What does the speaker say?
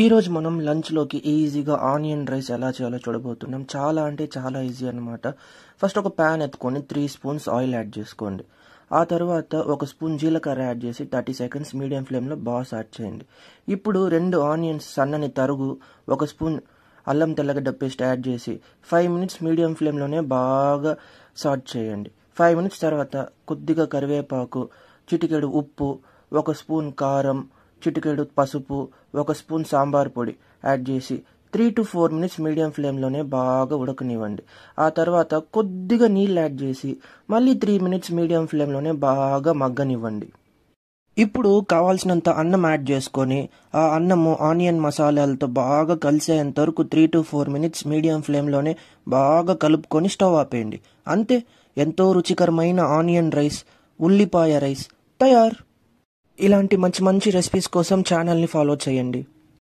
ఈరోజు మనం లంచ్లోకి ఈజీగా ఆనియన్ రైస్ ఎలా చేయాలో చూడబోతున్నాం. చాలా అంటే చాలా ఈజీ అనమాట. ఫస్ట్ ఒక ప్యాన్ ఎత్తుకొని 3 స్పూన్స్ ఆయిల్ యాడ్ చేసుకోండి. ఆ తర్వాత ఒక స్పూన్ జీలకర్ర యాడ్ చేసి 30 సెకండ్స్ మీడియం ఫ్లేమ్లో బాగా సాట్ చేయండి. ఇప్పుడు 2 ఆనియన్స్ సన్నని తరుగు, ఒక స్పూన్ అల్లం తెల్లగడ్డ పేస్ట్ యాడ్ చేసి 5 మినిట్స్ మీడియం ఫ్లేమ్లోనే బాగా సాట్ చేయండి. 5 మినిట్స్ తర్వాత కొద్దిగా కరివేపాకు, చిటికెడు ఉప్పు, ఒక స్పూన్ కారం, చిటికెడు పసుపు, ఒక స్పూన్ సాంబార్ పొడి యాడ్ చేసి 3 to 4 మినిట్స్ మీడియం ఫ్లేమ్లోనే బాగా ఉడకనివ్వండి. ఆ తర్వాత కొద్దిగా నీళ్ళు యాడ్ చేసి మళ్ళీ 3 మినిట్స్ మీడియం ఫ్లేమ్లోనే బాగా మగ్గనివ్వండి. ఇప్పుడు కావాల్సినంత అన్నం యాడ్ చేసుకొని ఆ అన్నము ఆనియన్ మసాలాలతో బాగా కలిసేంత వరకు 3 to 4 మినిట్స్ మీడియం ఫ్లేమ్లోనే బాగా కలుపుకొని స్టవ్ ఆపేయండి. అంతే, ఎంతో రుచికరమైన ఆనియన్ రైస్, ఉల్లిపాయ రైస్ తయారు. ఇలాంటి మంచి మంచి రెసిపీస్ కోసం ఛానల్ని ఫాలో చేయండి.